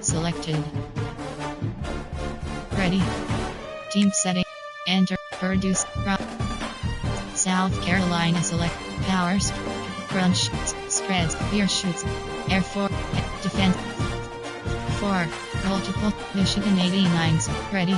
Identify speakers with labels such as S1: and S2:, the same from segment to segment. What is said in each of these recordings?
S1: Selected. Ready. Team setting. Enter. Produce. South Carolina select. Powers. Crunch. Spreads. Beer shoots. Air Force. Defense. 4. Multiple. Michigan 89s. Ready.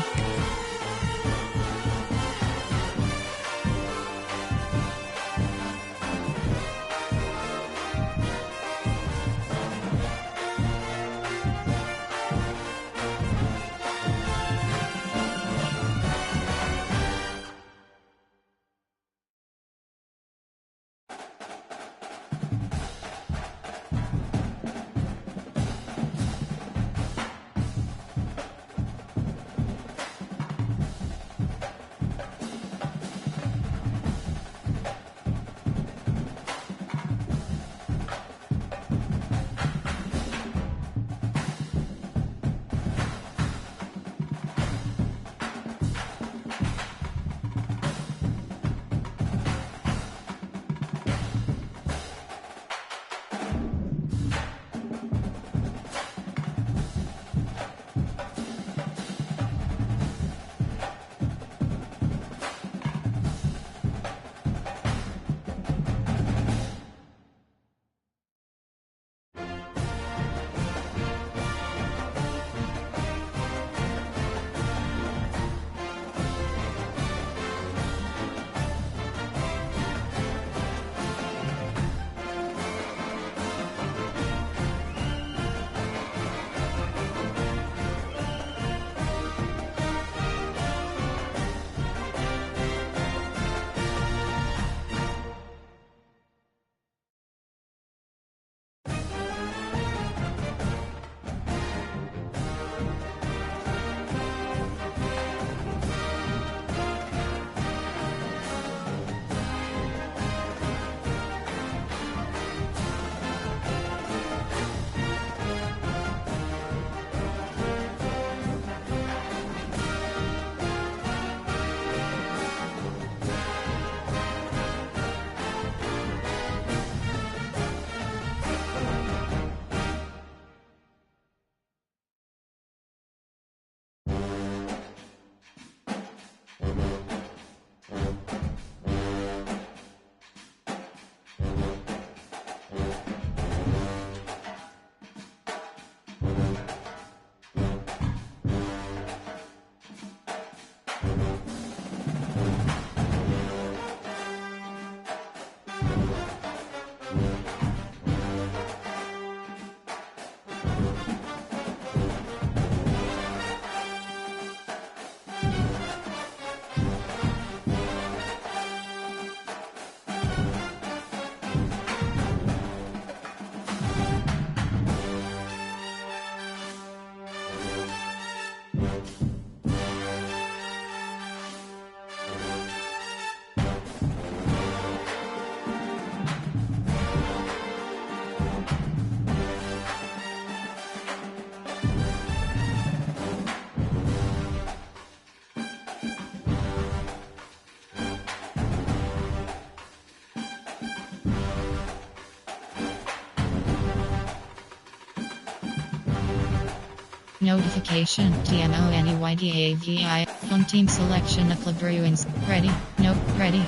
S1: Notification TMONEYDAVI Home team selection of Club Bruins. Ready. No. Ready.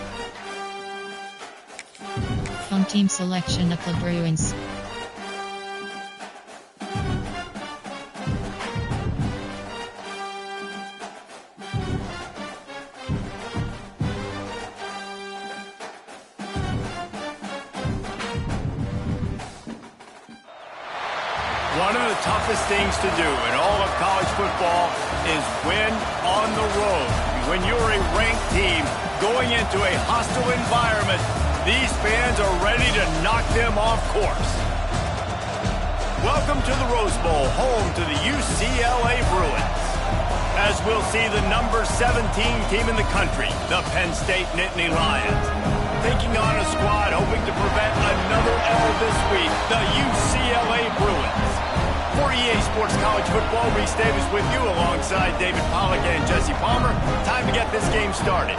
S1: Home team selection of Club Bruins.
S2: One of the toughest things to do in all of college football is win on the road. You when you're a ranked team going into a hostile environment. These fans are ready to knock them off course. Welcome to the Rose Bowl, home to the UCLA Bruins. As we'll see the number 17 team in the country, the Penn State Nittany Lions, taking on a squad hoping to prevent another L this week, the UCLA Bruins. For EA Sports College Football, Reese Davis with you alongside David Pollack and Jesse Palmer. Time to get this game started.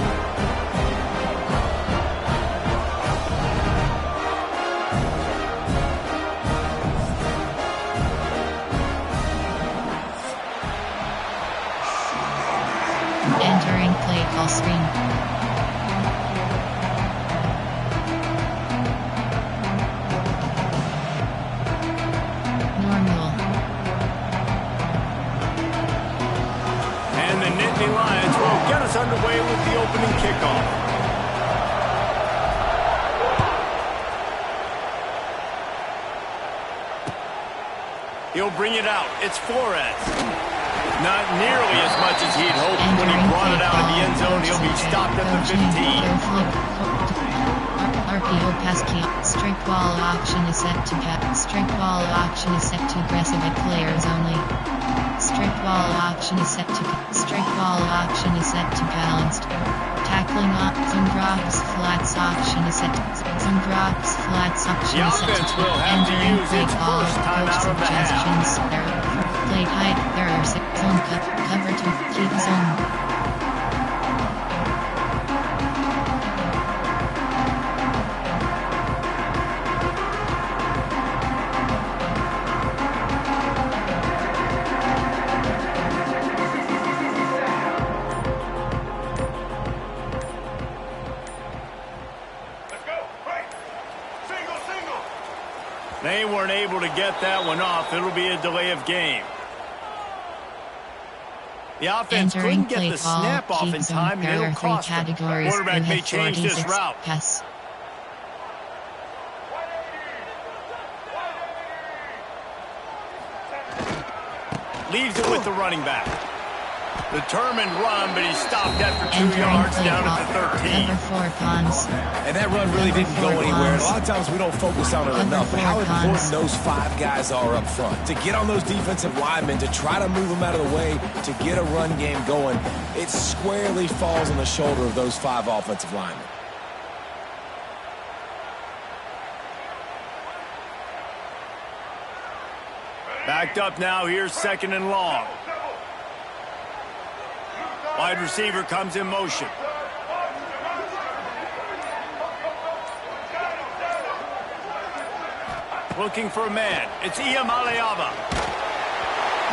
S1: Entering play call screen. Normal.
S2: And the Nittany Lions will get us underway with the opening kickoff. He'll bring it out. It's Flores. Not nearly as much as he'd hoped when he brought it out of the end zone. He'll be stopped at the 15.
S1: RPO pass key. Strict ball option is set to strict ball option is set to aggressive at players only. Strict ball option is set to balanced. Tackling zone drops flats option is set to zone drops flats option is set to entering play call coach suggestions. Play height, there are 6 zone cover to keep zone.
S2: Let's go. Right. Single. They weren't able to get that one off. It'll be a delay of game. The offense couldn't get the snap off in time, and it'll cost them. Quarterback may change this route.
S1: Pass.
S2: Leaves it with the running back. Determined run, but he stopped after 2 yards down at the 13.
S3: And that run really didn't go anywhere. And a lot of times we don't focus on it enough, but how important those 5 guys are up front. To get on those defensive linemen, to try to move them out of the way, to get a run game going, it squarely falls on the shoulder of those 5 offensive linemen.
S2: Backed up now, here's 2nd and long. Wide receiver comes in motion. Looking for a man. It's Iamaleava.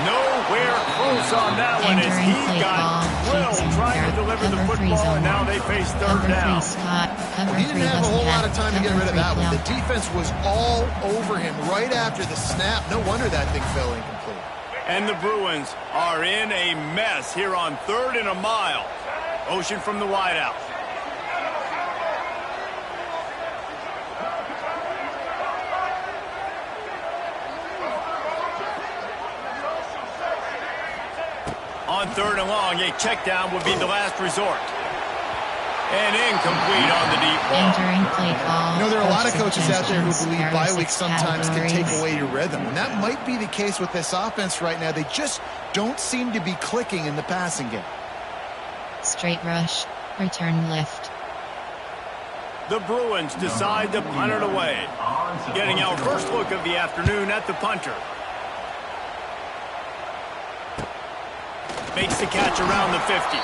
S2: Nowhere close on that one as he got drilled trying to deliver the football, and now they face 3rd down.
S4: He didn't have a whole lot of time to get rid of that one. The defense was all over him right after the snap. No wonder that thing fell incomplete.
S2: And the Bruins are in a mess here on 3rd and a mile. Motion from the wideout. On 3rd and long, a check down would be the last resort. And incomplete on the deep ball.
S1: Entering play call.
S4: You know, there are a lot of coaches out there who believe bye weeks sometimes can take away your rhythm. And that might be the case with this offense right now. They just don't seem to be clicking in the passing game.
S1: Straight rush. Return left.
S2: The Bruins decide to punt it away. Getting our first look of the afternoon at the punter. Makes the catch around the 50.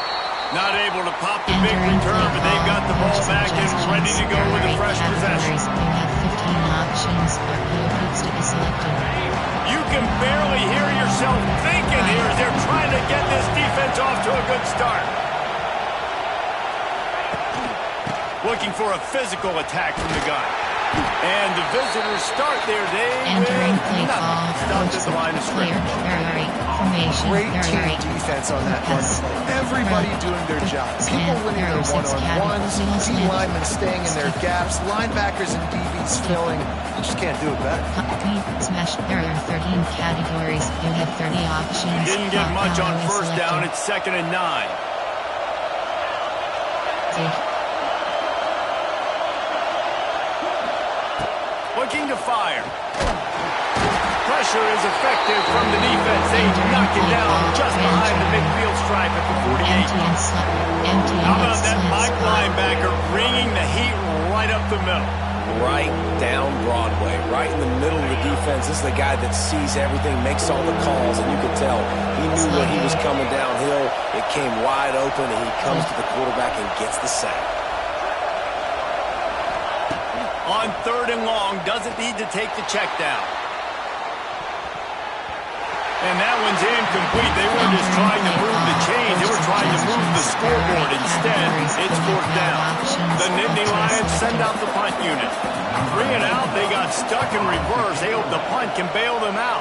S2: Not able to pop the big return, but they've got the ball back and ready to go with a fresh possession.
S1: You have 15 options. RPO needs to be selected.
S2: You can barely hear yourself thinking here as they're trying to get this defense off to a good start. Looking for a physical attack from the gun. And the visitors start their day
S1: Entering play
S2: with
S1: call.
S2: stopped at the line of scrimmage.
S1: Formation.
S4: Great team defense on that one. Everybody doing their job. People winning their one-on-ones, D linemen staying in their gaps, linebackers and DBs filling. You just can't do it better.
S1: Smash. There are 13 categories. You have 30 options.
S2: Didn't get much on 1st down. It's 2nd and 9. Looking to fire. Pressure is effective from the defense. They knock it down just behind the midfield stripe at the 48. How about that Mike linebacker bringing the heat right up the middle?
S3: Right down Broadway, right in the middle of the defense. This is the guy that sees everything, makes all the calls, and you could tell he knew when he was coming downhill. It came wide open, and he comes to the quarterback and gets the sack.
S2: On 3rd and long, doesn't need to take the check down. And that one's incomplete. They weren't just trying to move the chains. They were trying to move the scoreboard. Instead, it's 4th down. The Nittany Lions send out the punt unit. Bring it out. They got stuck in reverse. They hope the punt can bail them out.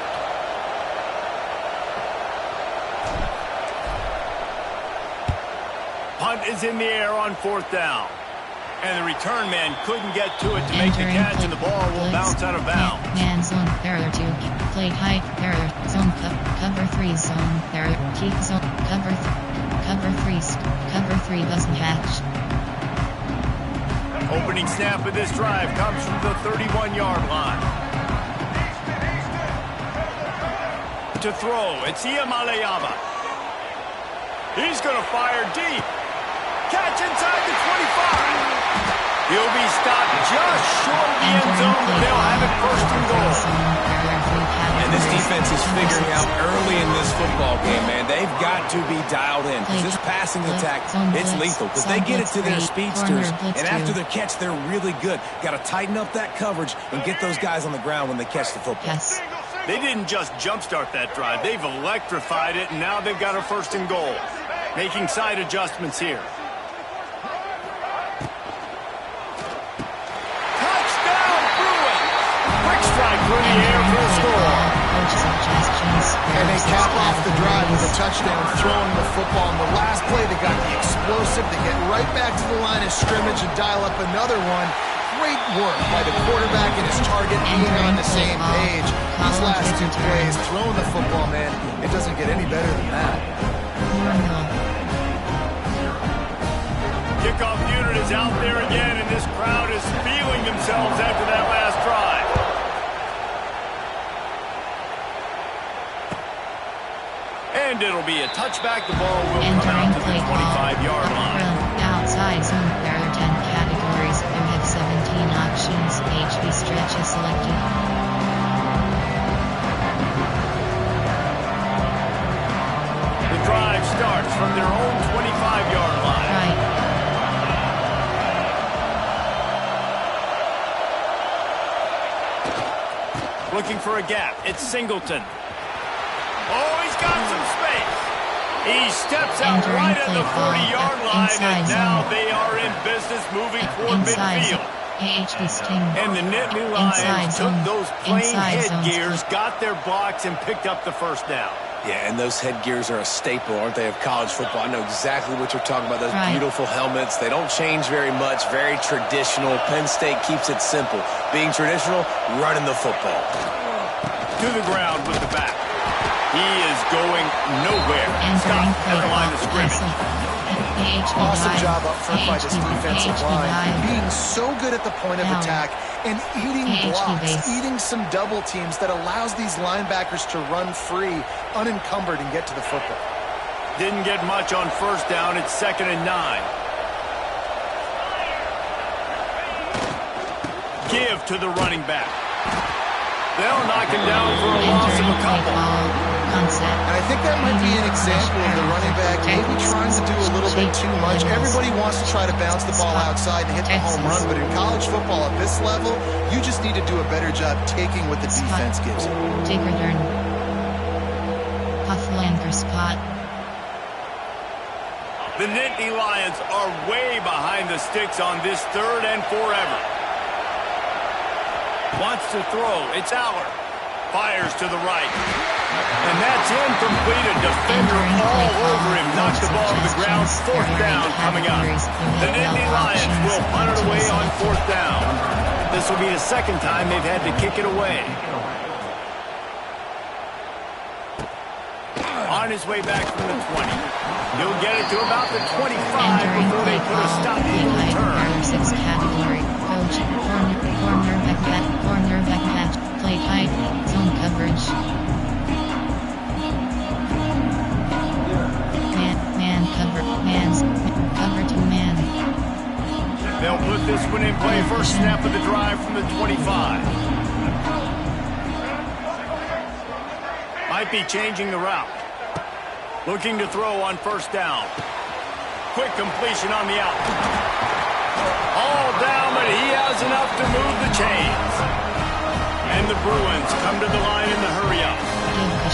S2: Punt is in the air on 4th down. And the return man couldn't get to it to make the catch, and the ball will bounce out of bounds.
S1: Man zone, there are 2. Play high, there are zone, cover 3 zone, there are keep zone, cover 3, cover 3 doesn't catch.
S2: Opening snap of this drive comes from the 31-yard line. To throw, it's Iamaleava. He's going to fire deep. Catch inside the 25. He'll be stopped just short of the end zone, but they'll have it 1st and goal.
S3: And this defense is figuring out early in this football game, man. They've got to be dialed in. Because this passing attack, it's lethal. Because they get it to their speedsters, and after the catch, they're really good. Got to tighten up that coverage and get those guys on the ground when they catch the football.
S1: Yes.
S2: They didn't just jumpstart that drive. They've electrified it, and now they've got a 1st and goal. Making side adjustments here. Through the air for a score.
S4: And they cap off the drive with a touchdown, throwing the football. In the last play, they got the explosive. They get right back to the line of scrimmage and dial up another one. Great work by the quarterback and his target being on the same page. These last 2 plays, throwing the football, man, it doesn't get any better than that.
S2: Kickoff unit is out there again, and this crowd is feeling themselves after that last drive. And it'll be a touchback. The ball will come out to the 25-yard line.
S1: Outside zone, there are 10 categories. You have 17 options. HB stretch is selected.
S2: The drive starts from their own 25-yard line.
S1: Right.
S2: Looking for a gap. It's Singleton. Oh, he's got some space. He steps out right at the 40-yard line, and now they are in business moving toward midfield. And the Nittany Lions took those plain headgears, got their blocks, and picked up the 1st down.
S3: Yeah, and those headgears are a staple, aren't they, of college football? I know exactly what you're talking about, those beautiful helmets. They don't change very much, very traditional. Penn State keeps it simple. Being traditional, running the football.
S2: To the ground with the back. He is going nowhere. Stop at the line of scrimmage.
S4: Awesome job up front by this defensive line. Being so good at the point of attack and eating blocks, eating some double teams that allows these linebackers to run free, unencumbered, and get to the football.
S2: Didn't get much on 1st down. It's 2nd and 9. Give to the running back. They'll knock him down for a loss of a couple.
S4: And I think that might be an example of the running back maybe trying to do a little bit too much. Everybody wants to try to bounce the ball outside and hit the home run, but in college football at this level, you just need to do a better job taking what the defense gives you.
S1: Take return. Hufflander Scott.
S2: The Nittany Lions are way behind the sticks on this 3rd and forever. Wants to throw. It's Aller. Fires to the right. And that's incomplete. A defender all over him. Knocks the ball to the ground. 4th down coming up. The Nittany Lions will punt it away on 4th down. This will be the 2nd time they've had to kick it away. On his way back from the 20. He'll get it to about the 25 before they put a stop to the return.
S1: 6 category. Coach. Cornerback match. Play height. Zone coverage. Man cover. Cover to man.
S2: They'll put this one in play. First snap of the drive from the 25. Might be changing the route. Looking to throw on first down. Quick completion on the out. All down, but he has enough to move the chains. And the Bruins come to the line in the hurry-up.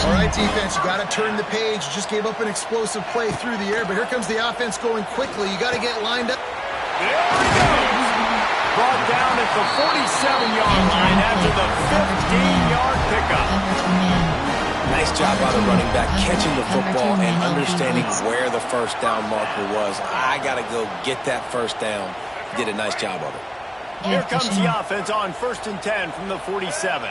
S4: All right, defense, you got to turn the page. You just gave up an explosive play through the air, but here comes the offense going quickly. You got to get lined up.
S2: There he goes. Brought down at the 47-yard line after the 15-yard pickup.
S3: Nice job by the running back catching the football and understanding where the first down marker was. I got to go get that first down. Did a nice job of it.
S2: Here comes the offense on 1st and 10 from the 47.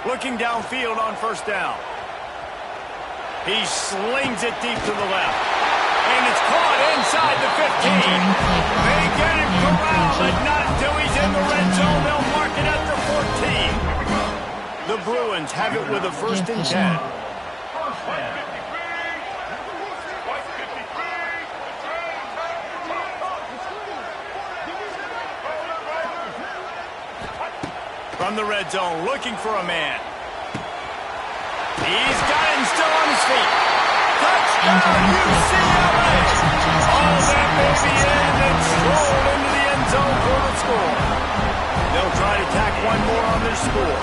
S2: Looking downfield on first down. He slings it deep to the left. And it's caught inside the 15. They get him corralled, but not until he's in the red zone. They'll mark it at the 14. The Bruins have it with a 1st and 10. From the red zone, looking for a man. He's got him still on his feet. Touchdown, UCLA! All that baby in and strolled into the end zone for the score. They'll try to tack one more on their score.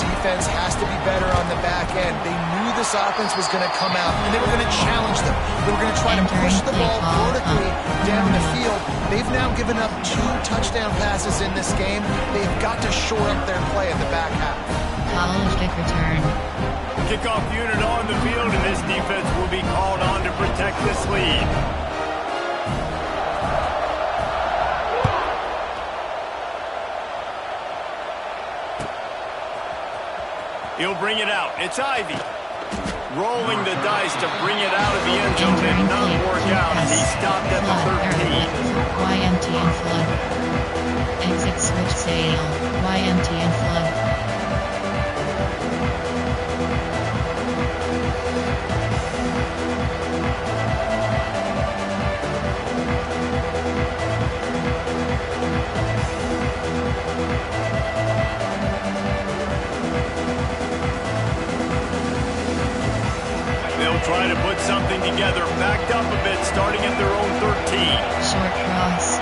S4: Defense has to be better on the back end. They knew this offense was going to come out, and they were going to challenge them. They were going to try to push the ball vertically down the field. They've now given up 2 touchdown passes in this game. They've got to shore up their play in the back half.
S1: College kick return.
S2: Kickoff unit on the field, and this defense will be called on to protect this lead. He'll bring it out. It's Ivy. Rolling the dice to bring it out of the end zone. Did not work out as he stopped at the 13.
S1: YMT and flood. Exit switch sail. YMT and flood.
S2: Try to put something together, backed up a bit, starting at their own 13.
S1: Short cross.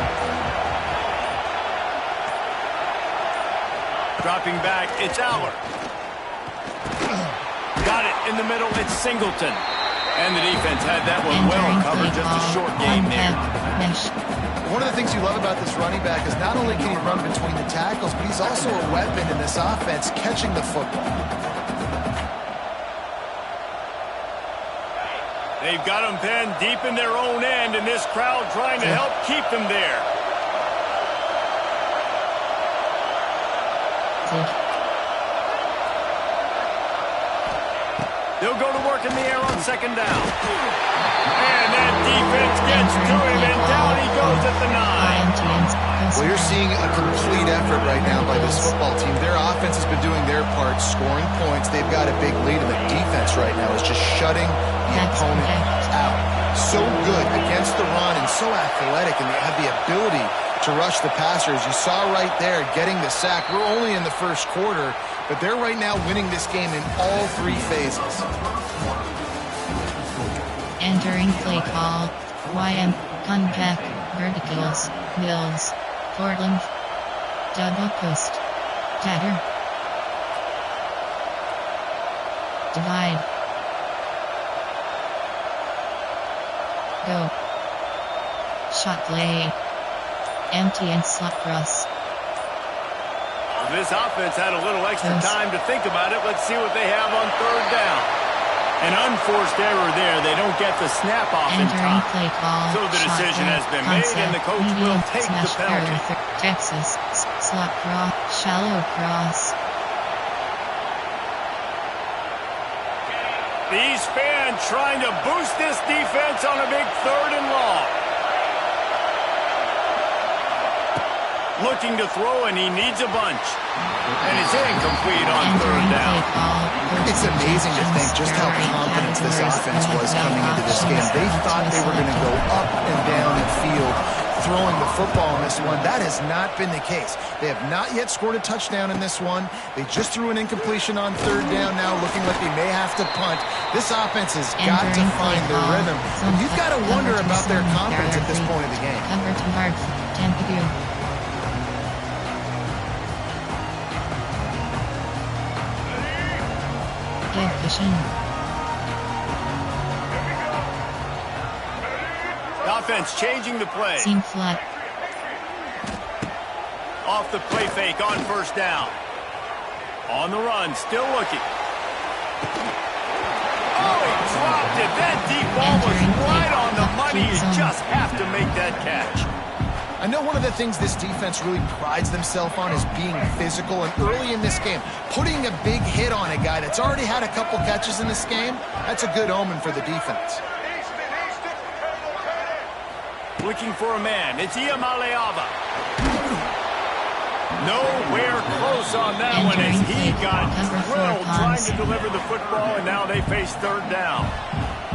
S2: Dropping back, it's Aller. Got it in the middle, it's Singleton. And the defense had that one well covered, just a short game there.
S4: One of the things you love about this running back is not only can he run between the tackles, but he's also a weapon in this offense, catching the football.
S2: They've got them pinned deep in their own end, and this crowd trying to help keep them there. They'll go to work in the air on 2nd down. And that defense gets to him, and down he goes at the 9.
S4: Well, you're seeing a complete effort right now by this football team. Their offense has been doing their part, scoring points. They've got a big lead, and the defense right now is just shutting the opponent out. So good against the run and so athletic, and they have the ability to rush the passers. You saw right there getting the sack. We're only in the first quarter, but they're right now winning this game in all 3 phases.
S1: Entering play call. YM, Conpack, Verticals, Mills, Portland, Double Post, Dagger, Divide, Go, Shot play, Empty and slot cross.
S2: This offense had a little extra time to think about it. Let's see what they have on 3rd down. An unforced error there. They don't get the snap off in time. So the decision has been made, and the coach will take the penalty.
S1: Texas, slot cross, shallow cross.
S2: These fans trying to boost this defense on a big 3rd and long. Looking to throw, and he needs a bunch. And it's incomplete on 3rd down.
S4: It's amazing to think just how confident this offense was coming into this game. They thought they were going to go up and down the field throwing the football in this one. That has not been the case. They have not yet scored a touchdown in this one. They just threw an incompletion on 3rd down now, looking like they may have to punt. This offense has got to find their rhythm. And you've got to wonder about their confidence at this point of the game.
S1: Cover to Mark, 10 to 2.
S2: The offense changing the play.
S1: Seam flat.
S2: Off the play fake on 1st down. On the run, still looking. Oh, he dropped it. That deep ball was right on the money. You just have to make that catch.
S4: I know one of the things this defense really prides themselves on is being physical, and early in this game, putting a big hit on a guy that's already had a couple catches in this game, that's a good omen for the defense.
S2: Looking for a man. It's Iamaleava. Nowhere close on that one as he got drilled trying to deliver the football, and now they face 3rd down.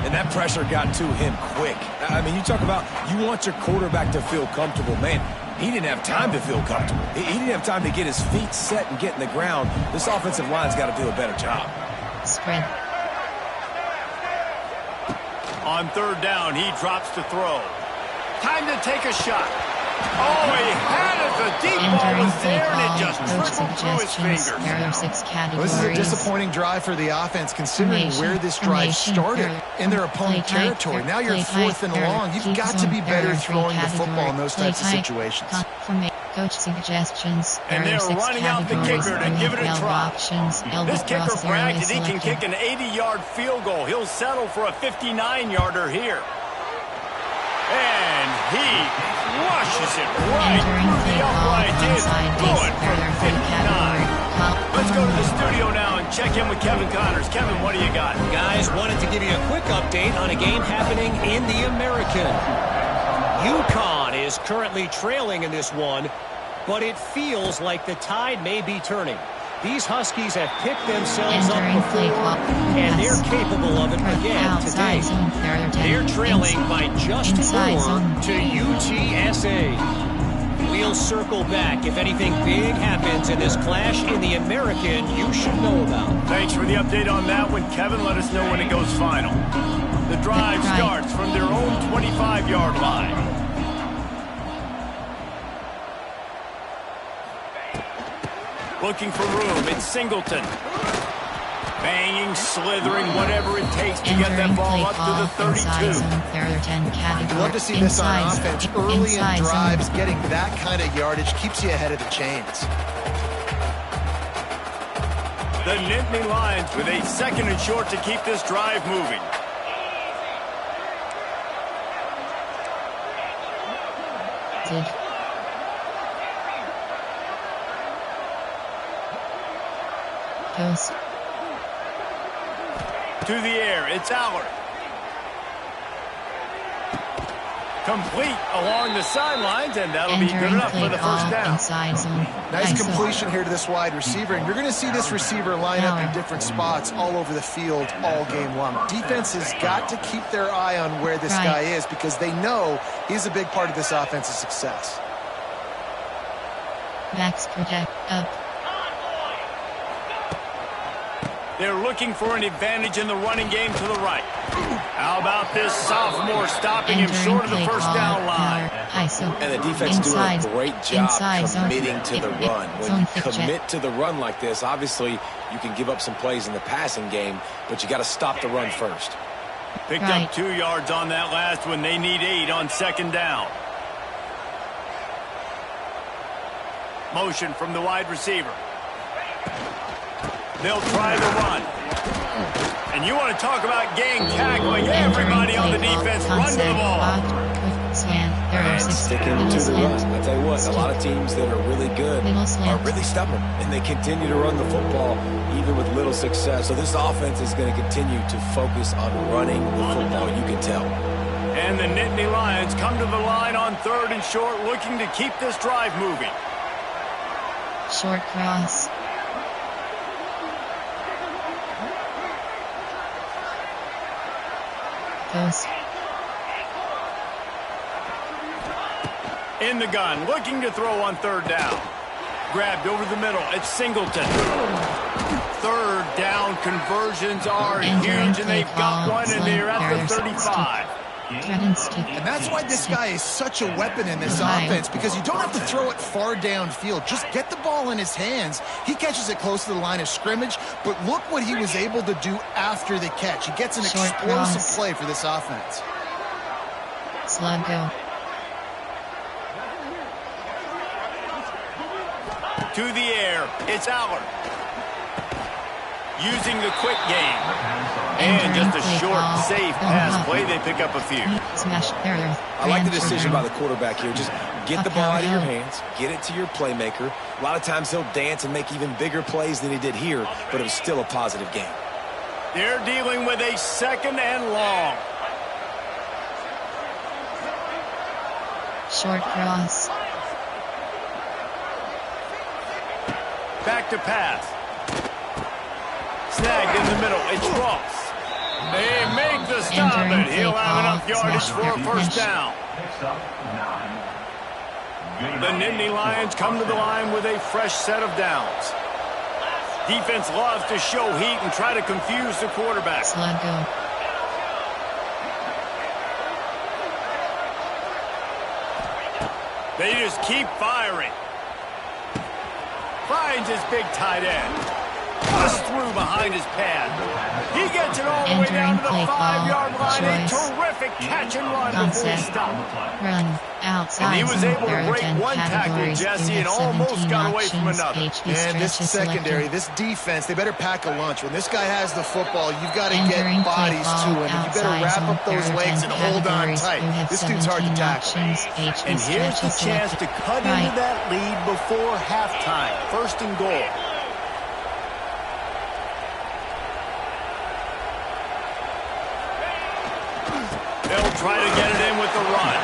S3: And that pressure got to him quick. I mean, you talk about you want your quarterback to feel comfortable. Man, he didn't have time to feel comfortable. He didn't have time to get his feet set and get in the ground. This offensive line's got to do a better job.
S1: Spread.
S2: On 3rd down, he drops to throw. Time to take a shot. Oh, he had it. The deep ball was there, and it just dribbled through his fingers.
S4: Well, this is a disappointing drive for the offense, considering where this drive started in their opponent territory. Now you're 4th and long. You've got to be better throwing the football in those types of situations.
S1: Coach suggestions.
S2: And they're running out the kicker to give it a try. This kicker bragged that he can kick an 80-yard field goal. He'll settle for a 59-yarder here. And he flushes it right through the upright. It's good for 59. Let's go to the studio now and check in with Kevin Connors. Kevin, what do you got?
S5: Guys, wanted to give you a quick update on a game happening in the American. UConn is currently trailing in this one, but it feels like the tide may be turning. These Huskies have picked themselves up before, and they're capable of it again today. They're trailing by just 4 to UTSA. We'll circle back if anything big happens in this clash in the American you should know about.
S2: Thanks for the update on that one, Kevin. Let us know when it goes final. The drive starts from their own 25-yard line. Looking for room. It's Singleton. Banging, slithering, whatever it takes to get that ball up to the 32.
S4: You'd love to see this on offense. Early in drives, getting that kind of yardage keeps you ahead of the chains.
S2: The Nittany Lions with a 2nd and short to keep this drive moving.
S1: Goes.
S2: To the air, it's Allard. Complete along the sidelines, and that'll be good enough for the 1st down.
S4: Nice completion here to this wide receiver, and you're going to see this receiver line up in different spots all over the field all game long. Defense has got to keep their eye on where this guy is because they know he's a big part of this offense's success.
S1: Max protect up.
S2: They're looking for an advantage in the running game to the right. How about this sophomore stopping him short of the 1st down line?
S3: And the defense doing a great job committing to the run. When you commit to the run like this, obviously you can give up some plays in the passing game, but you got to stop the run first.
S2: Picked up 2 yards on that last one. They need 8 on 2nd down. Motion from the wide receiver. They'll try the run. And you want to talk about gang tackling. Everybody on the defense run to the ball.
S1: Slant.
S3: And sticking to the run. I tell you what, a lot of teams that are really good are really stubborn, and they continue to run the football even with little success. So this offense is going to continue to focus on running the football, you can tell.
S2: And the Nittany Lions come to the line on 3rd and short, looking to keep this drive moving.
S1: Short cross. Post.
S2: In the gun, looking to throw on 3rd down. Grabbed over the middle. It's Singleton. 3rd down conversions are huge, and they've got one, and they're at the 35.
S4: And that's why this guy is such a weapon in this offense, because you don't have to throw it far downfield. Just get the ball in his hands. He catches it close to the line of scrimmage, but look what he was able to do after the catch. He gets an explosive play for this offense.
S1: Sluggo.
S2: To the air, it's Aller. Using the quick game. And just a short, safe pass play. They pick up a few.
S3: I like the decision by the quarterback here. Just get the ball out of your hands, get it to your playmaker. A lot of times he'll dance and make even bigger plays than he did here, but it was still a positive game.
S2: They're dealing with a 2nd and long.
S1: Short cross.
S2: Back to pass. Snagged in the middle. It's Ross. They make the stop, and he'll have enough yardage for a 1st down. The Nittany Lions come to the line with a fresh set of downs. Defense loves to show heat and try to confuse the quarterback.
S1: Sluggo.
S2: They just keep firing. Finds his big tight end. Bust through behind his pad. He gets it all the way down to the 5-yard line. A terrific catch and run before he stopped.
S1: Run outside.
S2: And he was able to break one tackle, Jesse, and almost got away from another.
S4: And this secondary, this defense, they better pack a lunch. When this guy has the football, you've got to get bodies to him. And you better wrap up those legs and hold on tight. This dude's hard to tackle.
S2: And here's the chance to cut into that lead before halftime. 1st and goal. They'll try to get it in with the run.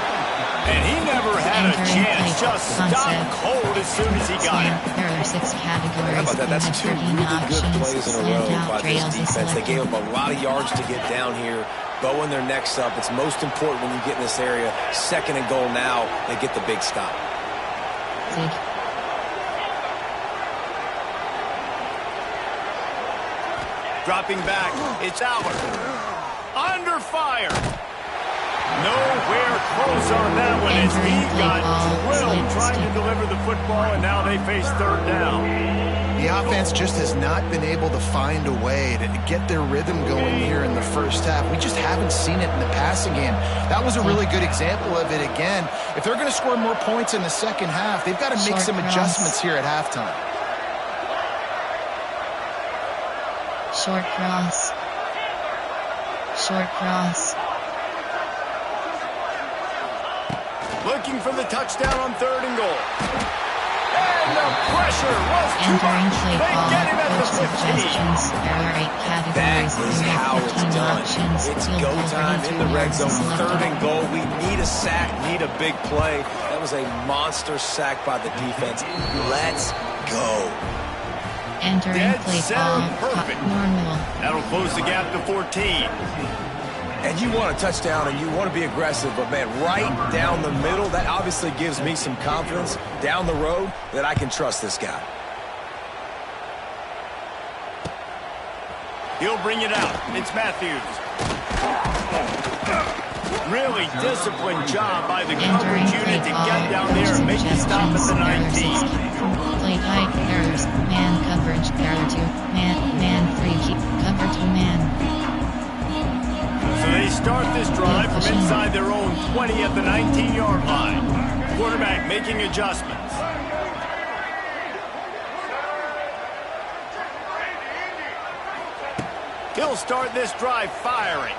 S2: And he never had a chance. Just stopped cold as soon as he got it.
S1: There are 6 categories.
S3: How about that? That's 2 really good plays in a row by this defense. They gave up a lot of yards to get down here, bowing their necks up. It's most important when you get in this area. 2nd and goal now. They get the big stop.
S2: Dropping back. It's Aller. Under fire. Nowhere close on that one as he got drilled trying to deliver the football, and now they face 3rd down.
S4: The offense just has not been able to find a way to get their rhythm going here in the 1st half. We just haven't seen it in the passing game. That was a really good example of it again. If they're going to score more points in the 2nd half, they've got to make some adjustments here at halftime.
S1: Short cross. Short cross.
S2: Looking for the touchdown on 3rd and goal. And the pressure was too much. They get him at the 15.
S1: There are 8 categories.
S3: That is how it's done. It's go time in the red zone. 3rd and goal. We need a sack, need a big play. That was a monster sack by the defense. Let's go.
S1: Entering play call.
S2: Perfect.
S1: Normal.
S2: That'll close the gap to 14.
S3: And you want a touchdown and you want to be aggressive, but man, right down the middle, that obviously gives me some confidence down the road that I can trust this guy.
S2: He'll bring it out. It's Matthews. Really disciplined job by the coverage unit to get down there and make the stop at the 19.
S1: Play tight, errors, man coverage, error 2, man free keep, cover 2 man.
S2: So they start this drive from inside their own 20 at the 19-yard line. Quarterback making adjustments. He'll start this drive firing.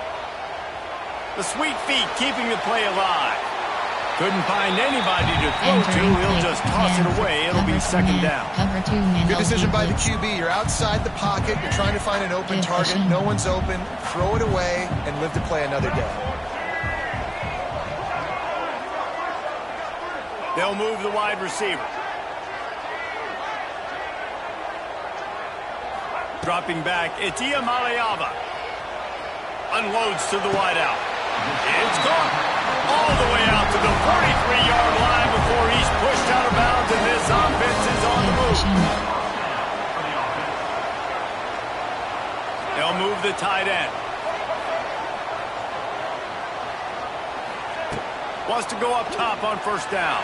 S2: The sweet feet keeping the play alive. Couldn't find anybody to throw to. He'll just toss it away. It'll be second down.
S4: Good decision by the QB. You're outside the pocket. You're trying to find an open target. No one's open. Throw it away and live to play another day.
S2: They'll move the wide receiver. Dropping back, it's Iamaleava. Unloads to the wideout. It's gone. All the way out to the 43-yard line before he's pushed out of bounds, and this offense is on the move. They'll move the tight end. Wants to go up top on first down.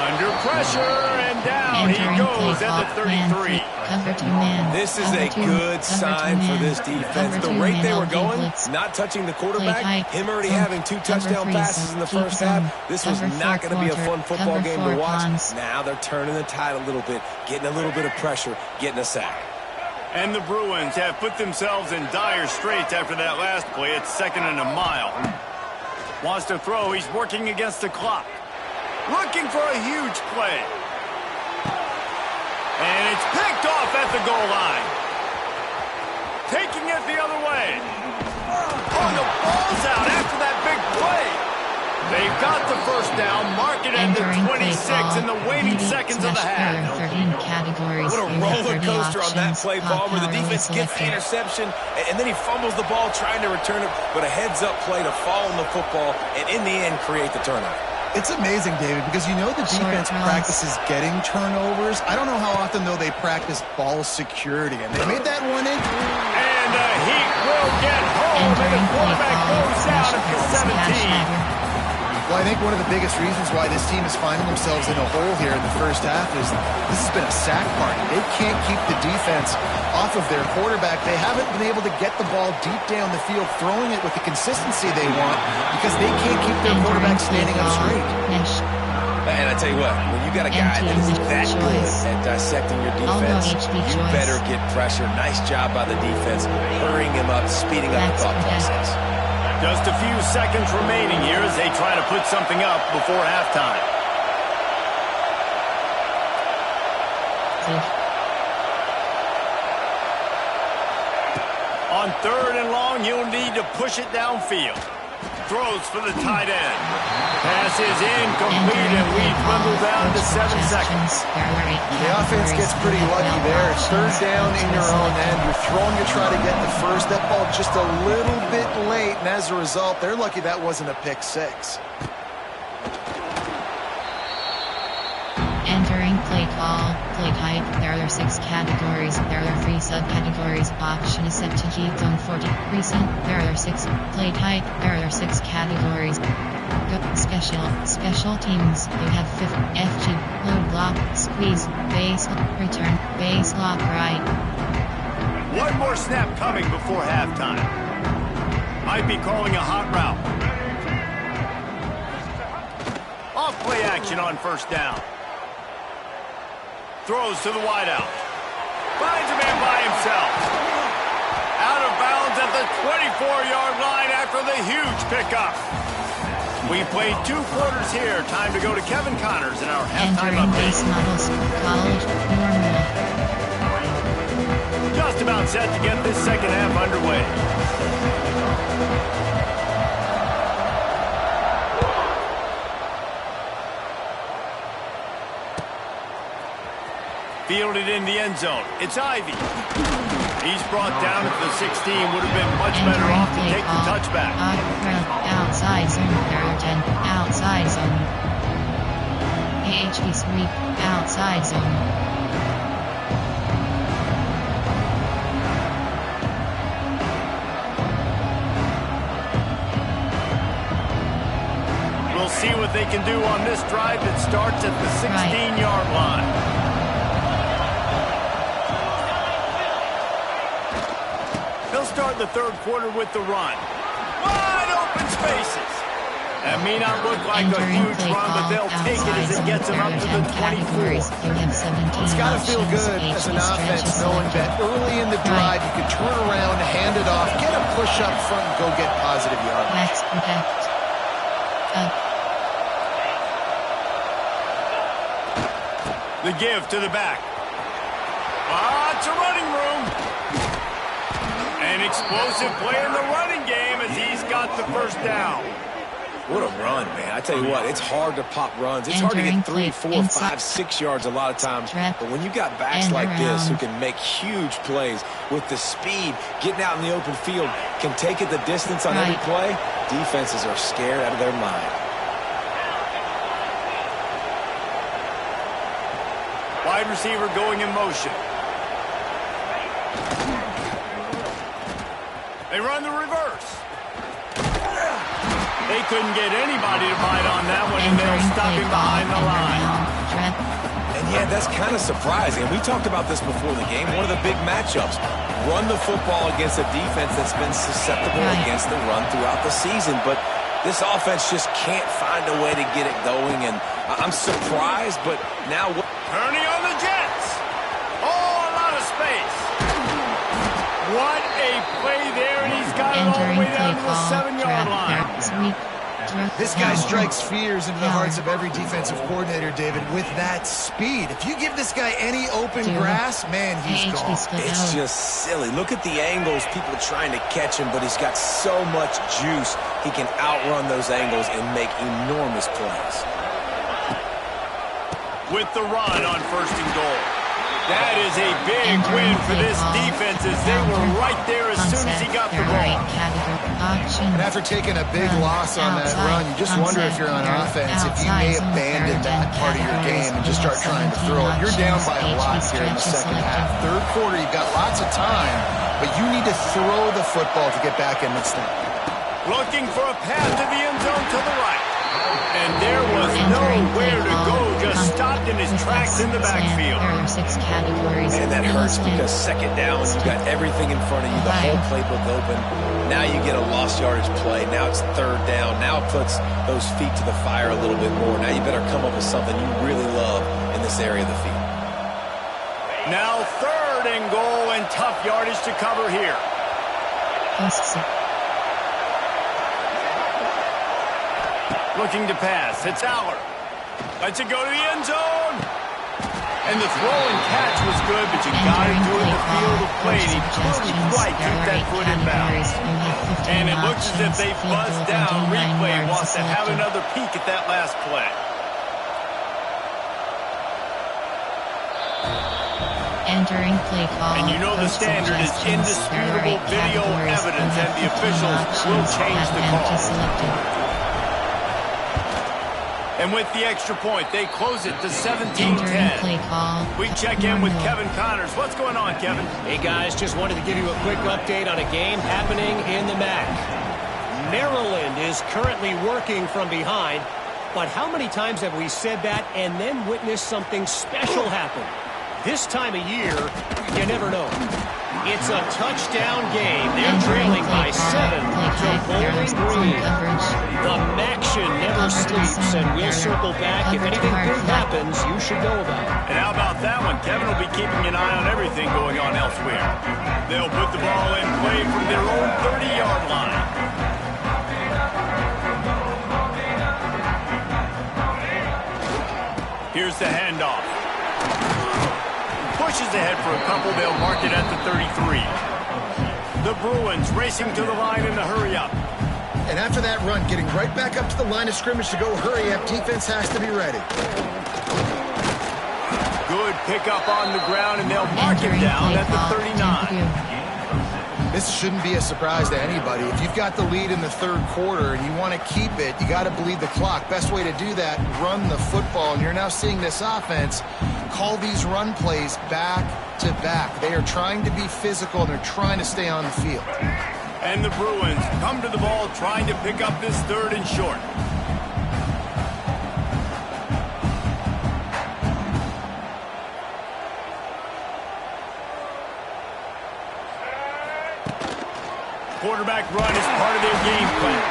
S2: Under pressure, and down he goes at the 33.
S3: This is a good sign for this defense. The rate they were going, not touching the quarterback, him already having 2 touchdown passes in the first half. This was not going to be a fun football game to watch. Now they're turning the tide a little bit, getting a little bit of pressure, getting a sack.
S2: And the Bruins have put themselves in dire straits after that last play. It's 2nd and a mile. Wants to throw. He's working against the clock. Looking for a huge play. And it's picked off at the goal line. Taking it the other way. Oh, the ball's out after that big play. They've got the first down. Mark it at the 26 in the waning seconds of the half.
S3: What a roller coaster on that play, Paul, where the defense gets the interception, and then he fumbles the ball trying to return it, but a heads-up play to fall on the football, and in the end, create the turnover.
S4: It's amazing, David, because you know the defense practices getting turnovers. I don't know how often, though, they practice ball security, and they made that one in.
S2: And he will get home, and the quarterback goes down at the 17.
S4: Well, I think one of the biggest reasons why this team is finding themselves in a hole here in the first half is this has been a sack party. They can't keep the defense off of their quarterback. They haven't been able to get the ball deep down the field, throwing it with the consistency they want because they can't keep their quarterback standing up straight.
S3: And I tell you what, when you got a guy that is that good at dissecting your defense, you better get pressure. Nice job by the defense, hurrying him up, speeding up the thought process.
S2: Just a few seconds remaining here as they try to put something up before halftime. On 3rd and long, you'll need to push it downfield. Throws for the tight end. Pass is incomplete, and we dwindle down to 7 seconds.
S4: The offense gets pretty lucky there. It's 3rd down in your own end. You're throwing to try to get the first. That ball just a little bit late, and as a result, they're lucky that wasn't a pick 6.
S1: Entering play call, play type. There are 6 categories. There are 3 subcategories. Option is set to keep on 40. Recent. There are 6. Play type. There are 6 categories. Special teams. You have 5th. FG. Load block. Squeeze. Base. Return. Base lock right.
S2: One more snap coming before halftime. Might be calling a hot route. Off play action on 1st down. Throws to the wideout. Finds a man by himself. Out of bounds at the 24-yard line after the huge pickup. We played 2 quarters here. Time to go to Kevin Connors in our halftime update.
S1: College normal.
S2: Just about set to get this second half underway. Fielded in the end zone. It's Ivy. He's brought down at the 16. Would have been much better off to take the touchback.
S1: Outside zone. There are 10. Outside zone. AHP sweep. Outside zone.
S2: We'll see what they can do on this drive that starts at the 16-yard line. Start the 3rd quarter with the run. Wide open spaces. That may not look like a huge run, but they'll take it as it gets them up to the 24.
S4: It's got to feel good as an offense knowing that early in the drive you can turn around, hand it off, get a push up front, and go get positive yards.
S1: Max protect. Up.
S2: The give to the back. Lots of running room. An explosive play in the running game as he's got the first down.
S3: What a run, man. I tell you what, it's hard to pop runs. It's hard to get 3, 4, 5, 6 yards a lot of times. But when you got backs like this who can make huge plays with the speed, getting out in the open field, can take it the distance on every play, defenses are scared out of their mind.
S2: Wide receiver going in motion. They run the reverse. They couldn't get anybody to bite on that one, and they'll stop him behind the line.
S3: And yeah, that's kind of surprising. We talked about this before the game. One of the big matchups. Run the football against a defense that's been susceptible against the run throughout the season. But this offense just can't find a way to get it going. And I'm surprised, but now...
S2: Turning on the Jets. Oh, a lot of space. What a play there, and he's got it all the way down to the 7-yard line.
S4: This guy strikes fears into the hearts of every defensive coordinator, David, with that speed. If you give this guy any open grass, man, he's gone.
S3: It's just silly. Look at the angles, people trying to catch him, but he's got so much juice. He can outrun those angles and make enormous plays.
S2: With the run on 1st and goal. That is a big win for this defense as they were right there as soon as he got the ball.
S4: And after taking a big loss on that run, you just wonder if you're on offense, if you may abandon that part of your game and just start trying to throw it. You're down by a lot here in the second half. Third quarter, you've got lots of time, but you need to throw the football to get back in this thing.
S2: Looking for a path to the end zone to the right. And there was nowhere to go, just stopped in his tracks in the backfield.
S1: There are 6 categories.
S3: And that hurts because second down, you've got everything in front of you, the whole playbook open. Now you get a lost yardage play. Now it's 3rd down. Now it puts those feet to the fire a little bit more. Now you better come up with something you really love in this area of the field.
S2: Now 3rd and goal and tough yardage to cover here. Looking to pass. It's Aller. Lets it go to the end zone. And the throw and catch was good, but you got to do it in the field of play. And he couldn't quite keep that foot in bounds. And it looks as if they buzzed down. Replay wants to have another peek at that last play.
S1: Entering play call.
S2: And you know the standard is indisputable video evidence, and the officials will change the call. And with the extra point, they close it to 17-10. We check in with Kevin Connors. What's going on, Kevin?
S5: Hey, guys, just wanted to give you a quick update on a game happening in the MAC. Maryland is currently working from behind, but how many times have we said that and then witnessed something special happen? This time of year, you never know. It's a touchdown game. They're trailing by 7 to Bowling Green. The Maction never sleeps, and we'll circle back. If anything good happens, you should know about it.
S2: And how about that one? Kevin will be keeping an eye on everything going on elsewhere. They'll put the ball in play from their own 30-yard line. Here's the handoff. Pushes ahead for a couple. They'll mark it at the 33. The Bruins racing to the line in the hurry-up.
S4: And after that run, getting right back up to the line of scrimmage to go hurry-up, defense has to be ready.
S2: Good pickup on the ground, and they'll mark him down at the 39.
S4: This shouldn't be a surprise to anybody. If you've got the lead in the 3rd quarter and you want to keep it, you got to bleed the clock. Best way to do that, run the football. And you're now seeing this offense call these run plays back to back. They are trying to be physical, and they're trying to stay on the field.
S2: And the Bruins come to the ball trying to pick up this 3rd and short. Quarterback run is part of their game plan.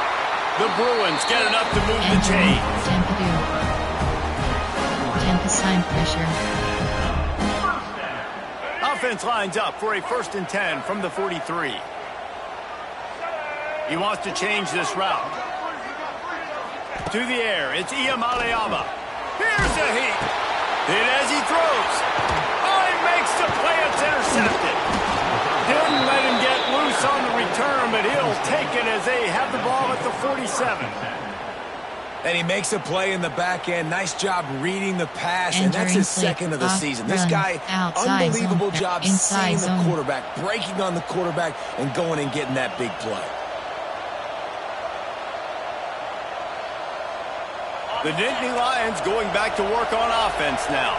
S2: The Bruins get enough to move the chain.
S1: Tampa sign pressure.
S2: Offense lines up for a 1st and 10 from the 43. He wants to change this route. To the air, it's Iamaleava. Here's a heat. Hit as he throws. Oh, he makes the play. It's intercepted. Didn't let him get loose on the return, but he'll take it as they have the ball at the 47.
S3: And he makes a play in the back end. Nice job reading the pass, and that's his second of the season. This guy, unbelievable job seeing the quarterback, breaking on the quarterback, and going and getting that big play.
S2: The Nittany Lions going back to work on offense now.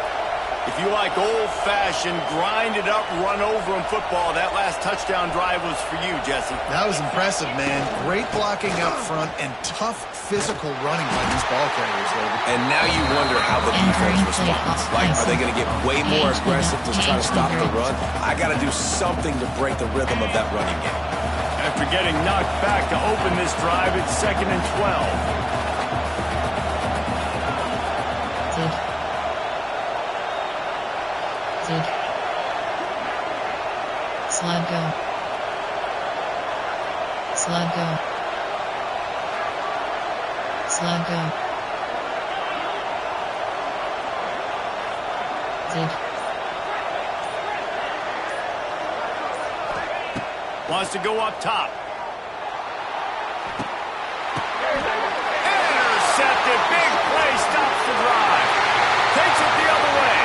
S2: If you like old-fashioned, grinded-up, run-over-'em football, that last touchdown drive was for you, Jesse.
S4: That was impressive, man. Great blocking up front and tough physical running by these ball carriers, David.
S3: And now you wonder how the defense responds. Like, are they going to get way more aggressive to try to stop the run? I got to do something to break the rhythm of that running game.
S2: After getting knocked back to open this drive, it's 2nd and 12.
S1: Sluggo. Sluggo. Sluggo. Zig.
S2: Wants to go up top. Intercepted. Big play. Stops the drive. Takes it the other way.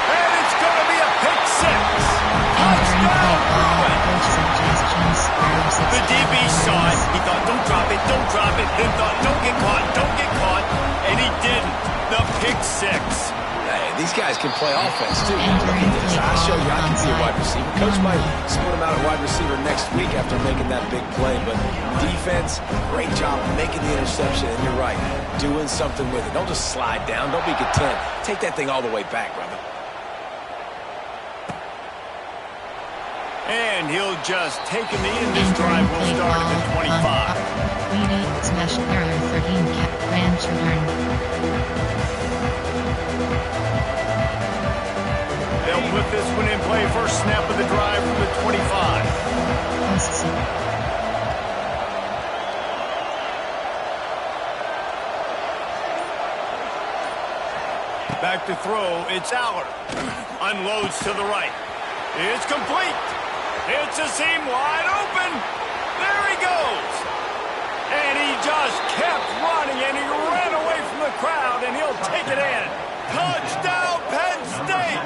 S2: And it's going to be a pick six. Touchdown, Bruins. The DB saw it. He thought, don't drop it, don't drop it. Then thought, don't get caught, don't get caught. And he didn't. The pick six.
S3: Hey, these guys can play offense, too. Look at this. I show you I can be a wide receiver. Coach might split him out at wide receiver next week after making that big play. But defense, great job making the interception. And you're right, doing something with it. Don't just slide down. Don't be content. Take that thing all the way back, brother.
S2: And he'll just take him in. This drive will start at the 25.
S1: Weedy, smash error 13, ranch return.
S2: They'll put this one in play. First snap of the drive from the 25. Back to throw. It's Aller. Unloads to the right. It's complete. It's a seam wide open. There he goes. And he just kept running, and he ran away from the crowd, and he'll take it in. Touchdown, Penn State.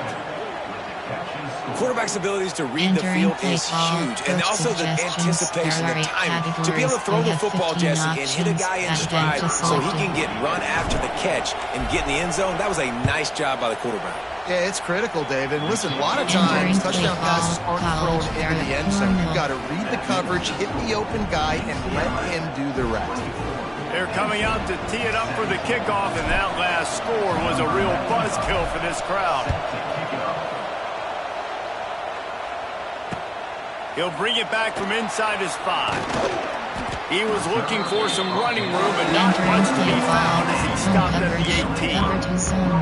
S3: Quarterback's abilities to read the field is huge, and also the anticipation, the timing. To be able to throw the football, Jesse, and hit a guy in stride so he can get run after the catch and get in the end zone, that was a nice job by the quarterback.
S4: Yeah, it's critical, David. And listen, a lot of times touchdown passes aren't thrown into the end zone. You've got to read the coverage, hit the open guy, and let him do the rest.
S2: They're coming out to tee it up for the kickoff, and that last score was a real buzzkill for this crowd. He'll bring it back from inside his 5. He was looking for some running room, but not much to be found as he stopped at the 18.
S1: Cover 2 zone,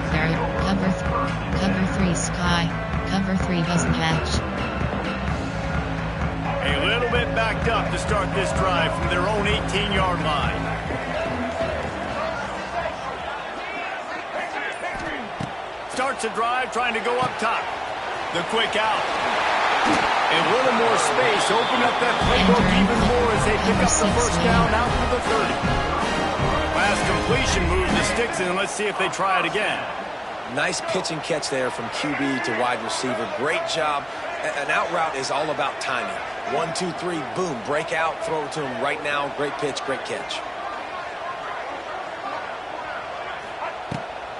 S1: cover 3 sky, cover 3 doesn't catch.
S2: A little bit backed up to start this drive from their own 18-yard line. Starts a drive trying to go up top. The quick out. A little more space. Open up that playbook even more as they pick up the first down out to the 30. Last completion moved the sticks in. Let's see if they try it again.
S3: Nice pitch and catch there from QB to wide receiver. Great job. An out route is all about timing. 1, 2, 3, boom, break out, throw it to him right now. Great pitch, great catch.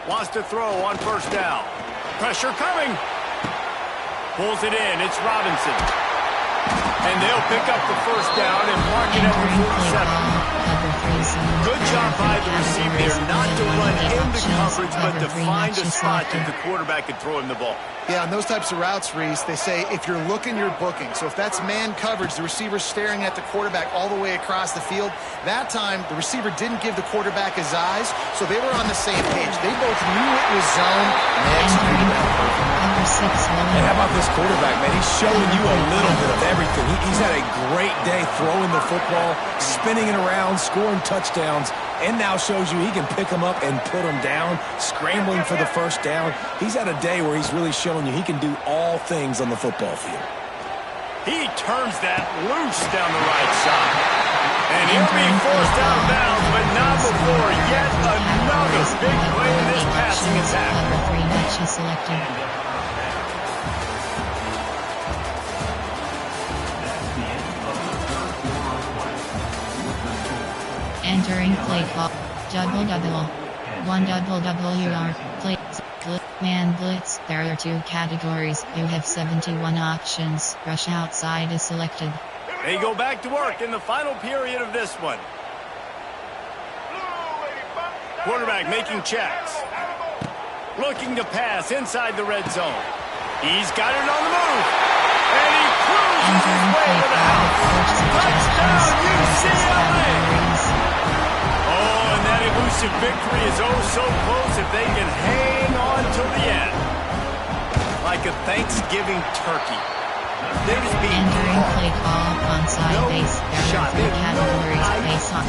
S2: Wants to throw on first down. Pressure coming. Pulls it in. It's Robinson. And they'll pick up the first down and mark it at the 47. Good job by the receiver there, not to run into coverage, but to find a spot that the quarterback could throw him the ball.
S4: Yeah, on those types of routes, Reese, they say if you're looking, you're booking. So if that's man coverage, the receiver's staring at the quarterback all the way across the field. That time, the receiver didn't give the quarterback his eyes, so they were on the same page. They both knew it was zone, and they executed that perfect.
S3: And how about this quarterback, man? He's showing you a little bit of everything. He's had a great day throwing the football, spinning it around, scoring return touchdowns, and now shows you he can pick them up and put them down, scrambling for the first down. He's had a day where he's really shown you he can do all things on the football field.
S2: He turns that loose down the right side. And he'll be forced out of bounds, but not before yet another big play in this passing attack.
S1: Cover 3 matches selected. Entering play call. Double. 1 double WR. Play. Man blitz. There are 2 categories. You have 71 options. Rush outside is selected.
S2: They go back to work in the final period of this one. Quarterback making checks. Looking to pass inside the red zone. He's got it on the move. And he cruises his way to the house. Touchdown, UCLA! Oh, and that elusive victory is oh so close if they can hang on till the end. Like a Thanksgiving turkey. They're just being
S1: entering play call onside base. There are 3 categories based on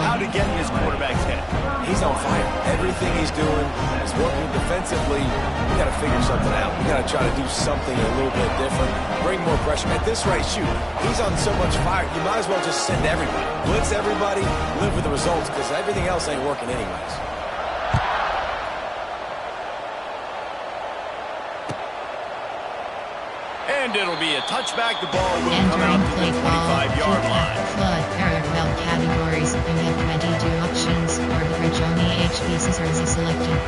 S2: how to get in his quarterback's head.
S3: He's on fire. Everything he's doing is working defensively. We got to figure something out. We got to try to do something a little bit different. Bring more pressure. At this rate, shoot, he's on so much fire. You might as well just send everybody. Blitz everybody, live with the results, because everything else ain't working anyways.
S2: And it'll be a touchback. The ball will come out to the 25-yard line.
S1: Flood parallel categories. You have 22 options. Order Johnny HP Scissors is selected.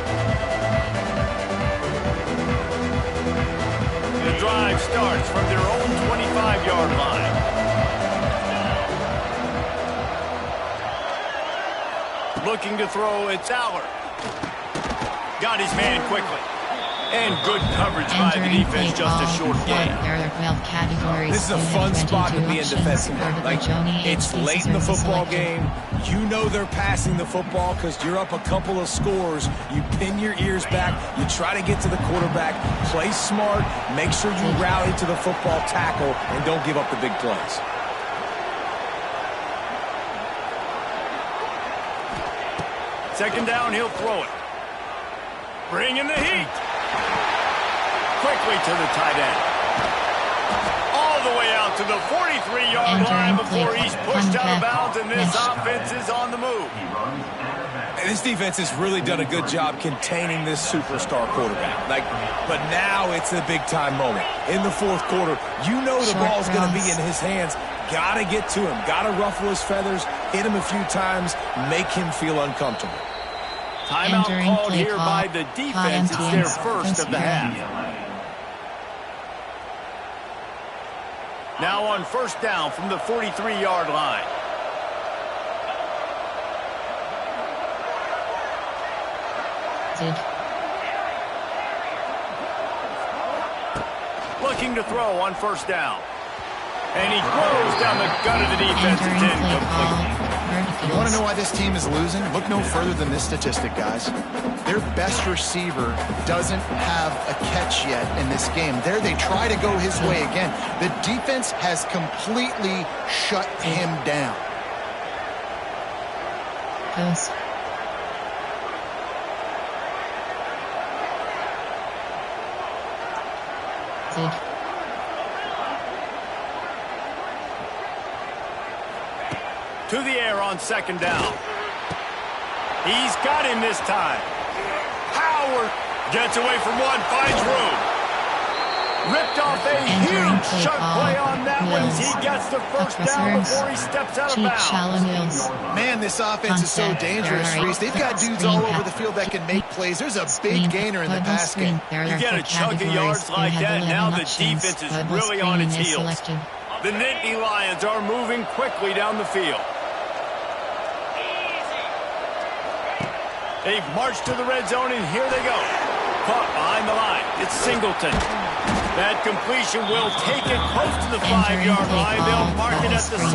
S2: The drive starts from their own 25-yard line. Looking to throw, it's Allard. Got his man quickly. And good coverage by the defense, just a short gain.
S3: This is a fun spot to be in defensively. Like, it's late in the football game. You know they're passing the football because you're up a couple of scores. You pin your ears back. You try to get to the quarterback. Play smart. Make sure you rally to the football tackle and don't give up the big plays.
S2: Second down, he'll throw it. Bring in the heat. Quickly to the tight end. All the way out to the 43-yard line before he's pushed out of bounds, and this offense is on the move.
S3: And this defense has really done a good job containing this superstar quarterback. But now it's a big-time moment. In the fourth quarter, you know the ball's going to be in his hands. Got to get to him. Got to ruffle his feathers, hit him a few times, make him feel uncomfortable.
S2: Timeout called here by the defense. It's their first of the half. Now on first down from the 43-yard line. Looking to throw on first down. And he throws down the gut of the defense. It's incomplete.
S4: You want to know why this team is losing? Look no further than this statistic, guys. Their best receiver doesn't have a catch yet in this game. There they try to go his way again. The defense has completely shut him down.
S1: Goes.
S2: To the air on second down. He's got him this time. Howard gets away from one, finds room. Ripped off a huge chunk play on that one as he gets the first down before he steps out of bounds.
S4: Man, this offense is so dangerous, Reese. They've got dudes all over the field that can make plays. There's a big gainer in the pass game.
S2: You get a chunk of yards like that, now the defense is really on its heels. The Nittany Lions are moving quickly down the field. They've marched to the red zone, and here they go. Caught behind the line. It's Singleton. That completion will take it close to the 5-yard line. They'll mark it at the 6.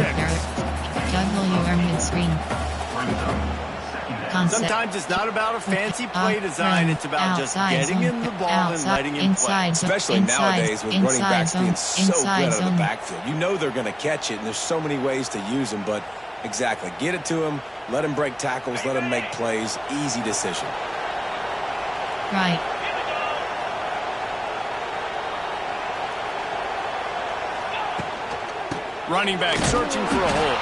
S2: Sometimes it's not about a fancy play design. It's about just getting in the ball and letting him play.
S3: Especially nowadays with running backs being so good out of the backfield. You know they're going to catch it, and there's so many ways to use them, but Exactly. Get it to him. Let him break tackles. Let him make plays. Easy decision.
S1: Right.
S2: Running back searching for a hole.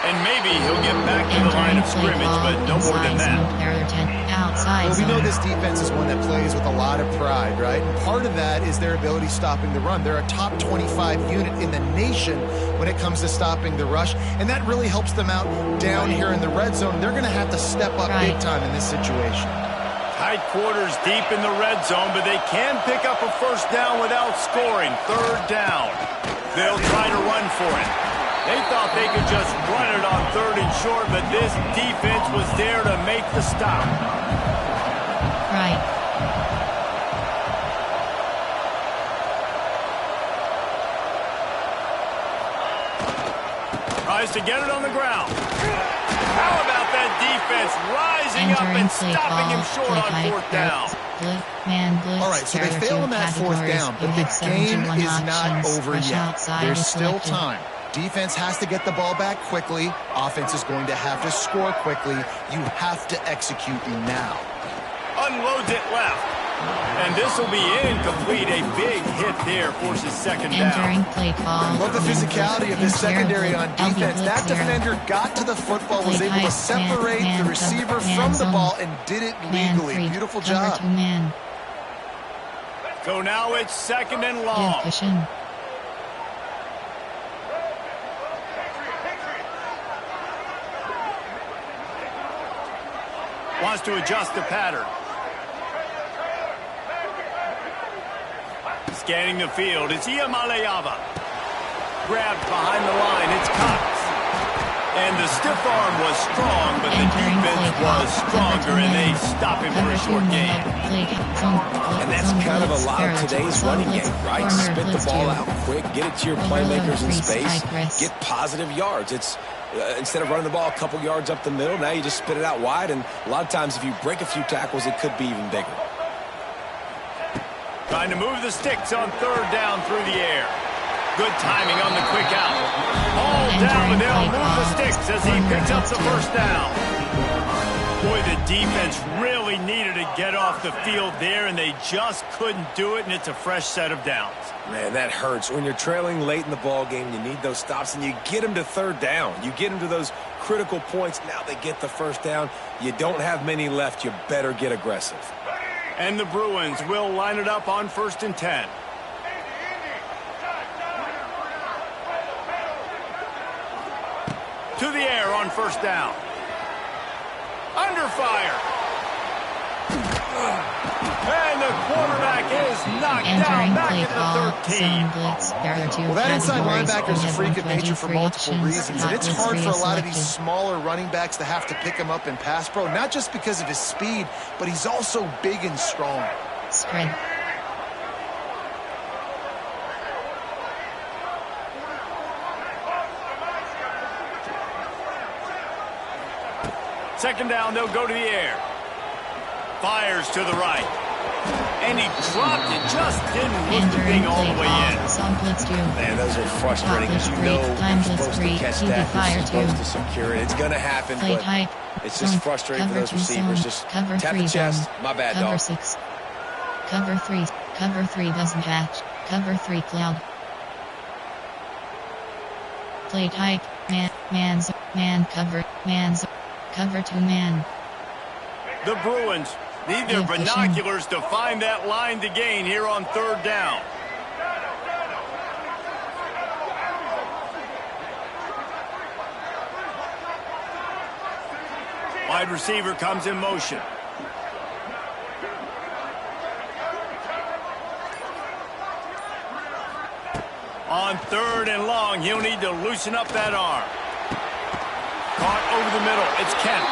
S2: And maybe he'll get back to the line of scrimmage, but no more than that.
S1: Outside
S4: well, we know this defense is one that plays with a lot of pride, right? And part of that is their ability stopping the run. They're a top 25 unit in the nation when it comes to stopping the rush, and that really helps them out down here in the red zone. They're going to have to step up big time in this situation.
S2: Tight quarters deep in the red zone, but they can pick up a first down without scoring. Third down. They'll try to run for it. They thought they could just run it on third and short, but this defense was there to make the stop.
S1: Right.
S2: Tries to get it on the ground. How about that defense rising up and stopping him short on fourth down?
S4: All right, so they fail on that fourth down, but the game is not over yet. There's still time. Defense has to get the ball back quickly. Offense is going to have to score quickly. You have to execute now.
S2: Unloads it left. And this will be incomplete. A big hit there forces second down.
S1: Entering play call.
S4: I love the physicality of this secondary on defense. That defender got to the football, was able to separate the receiver from the ball, and did it legally. Beautiful job.
S2: So now it's second and long. Wants to adjust the pattern. Scanning the field. It's Iamaleava. Grabbed behind the line. It's Cox. And the stiff arm was strong, but the defense was stronger, and they stop him for a short gain.
S3: And that's kind of a lot of today's running game, right? Spit the ball out quick, get it to your playmakers in space, get positive yards. It's instead of running the ball a couple yards up the middle, now you just spit it out wide, and a lot of times if you break a few tackles, it could be even bigger.
S2: Trying to move the sticks on third down through the air. Good timing on the quick out. All down, and they'll move the sticks as he picks up the first down. Boy, the defense really needed to get off the field there, and they just couldn't do it, and it's a fresh set of downs.
S3: Man, that hurts. When you're trailing late in the ball game, you need those stops, and you get them to third down. You get them to those critical points. Now they get the first down. You don't have many left. You better get aggressive.
S2: And the Bruins will line it up on 1st and 10. To the air on first down. Under fire. And the quarterback is knocked down back at the 13.
S4: Well, that inside linebacker is a freak of nature for multiple reasons, and it's hard for a lot of these smaller running backs to have to pick him up in pass pro, not just because of his speed, but he's also big and strong.
S1: Spread.
S2: Second down, they'll go to the air. Fires to the right. And he dropped it. Just didn't look the thing all the way in.
S3: Man, those are frustrating because you know you're supposed to catch that. You're supposed to secure it. It's going to happen, but it's just frustrating for those receivers. Just tap the chest. My bad, dog.
S1: Cover 6. Cover 3. Cover 3 doesn't catch. Cover 3 cloud. Play tight. Man cover. Cover 2 man.
S2: The Bruins need their binoculars to find that line to gain here on third down. Wide receiver comes in motion. On third and long, he'll need to loosen up that arm. Caught over the middle. It's Kemp.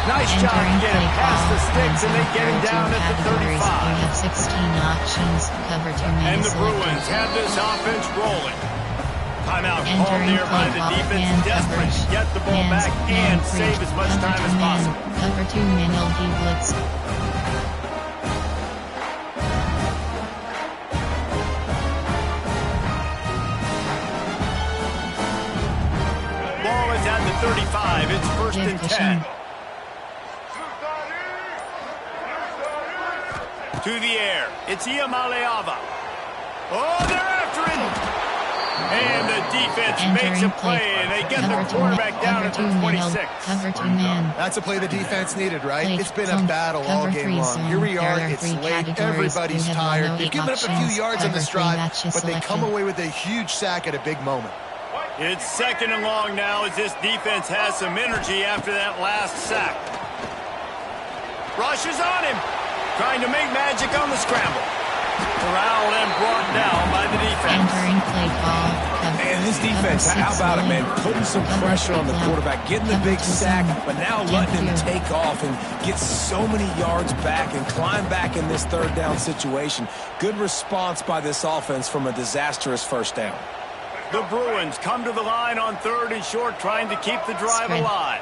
S2: Nice job to get him past the sticks, and they get him down at the 35.
S1: We have 16 options. Cover 2 men.
S2: And the Bruins have this offense rolling. Timeout called there by the defense, desperate to get the ball back and save as much time as possible.
S1: Cover 2 men, LD blitz.
S2: Ball is at the 35. It's first and 10. To the air. It's Iamaleava. Oh, they're after it. And the defense makes a play, and they get the quarterback down at the 26.
S1: Cover 2 man.
S4: That's a play the defense needed, right? It's been a battle all game long. Here we are, it's late, everybody's tired. They've given up a few yards on this drive, but they come away with a huge sack at a big moment.
S2: It's second and long now as this defense has some energy after that last sack. Rush is on him, trying to make magic on the scramble. Corralled and brought down by the defense.
S1: Entering play call.
S3: And this defense, how about it, man? Putting some pressure on the quarterback, getting the big sack, but now letting him take off and get so many yards back and climb back in this third down situation. Good response by this offense from a disastrous first down.
S2: The Bruins come to the line on third and short, trying to keep the drive alive.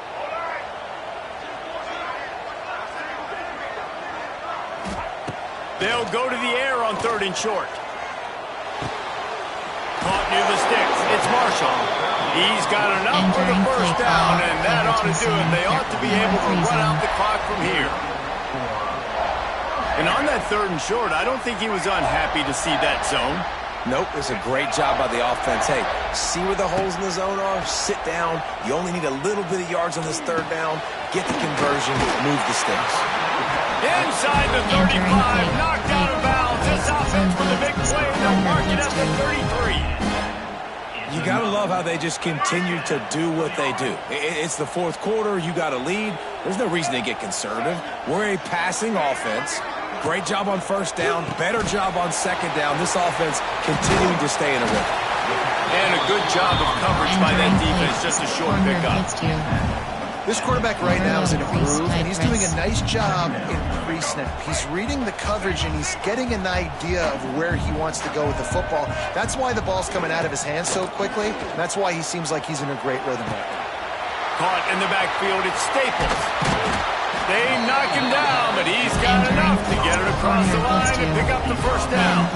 S2: They'll go to the air on third and short. Caught near the sticks. It's Marshall. He's got enough for the first down, and that ought to do it. They ought to be able to run out the clock from here. And on that third and short, I don't think he was unhappy to see that zone.
S3: Nope, it's a great job by the offense. Hey, see where the holes in the zone are? Sit down. You only need a little bit of yards on this third down. Get the conversion, move the sticks.
S2: Inside the 35, knocked out of bounds. This offense with a big play. They'll mark it up to 33.
S3: You got to love how they just continue to do what they do. It's the fourth quarter. You got a lead. There's no reason to get conservative. We're a passing offense. Great job on first down. Better job on second down. This offense continuing to stay in a rhythm.
S2: And a good job of coverage by that defense. Just a short pickup.
S4: This quarterback right now is in a groove, and he's doing a nice job in pre-snap. He's reading the coverage, and he's getting an idea of where he wants to go with the football. That's why the ball's coming out of his hands so quickly, and that's why he seems like he's in a great rhythm right now.
S2: Caught in the backfield, it's Staples. They knock him down, but he's got enough to get it across the line and pick up the first down.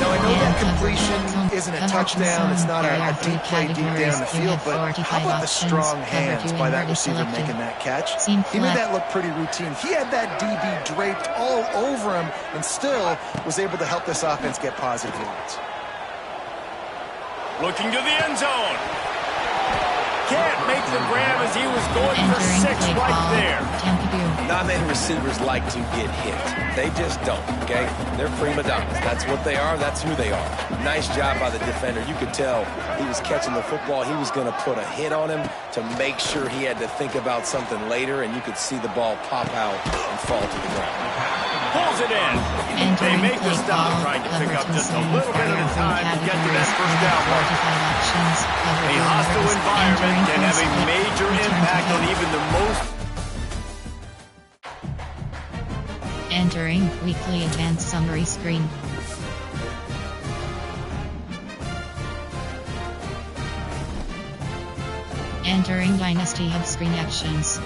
S4: Now, I know that completion isn't a touchdown. It's not a deep play deep down the field, but how about the strong hands by that receiver making that catch? He made that look pretty routine. He had that DB draped all over him and still was able to help this offense get positive yards.
S2: Looking to the end zone. Can't make the grab as he was going for 6 right there.
S3: Non-man receivers like to get hit. They just don't, okay? They're prima donnas. That's what they are. That's who they are. Nice job by the defender. You could tell he was catching the football. He was going to put a hit on him to make sure he had to think about something later, and you could see the ball pop out and fall to the ground.
S2: Pulls it in. They make the stop, trying to pick up just a little bit at a time to get to that first down mark. A hostile environment can have a major impact on even the most.
S1: Entering weekly advanced summary screen. Entering Dynasty Hub screen actions.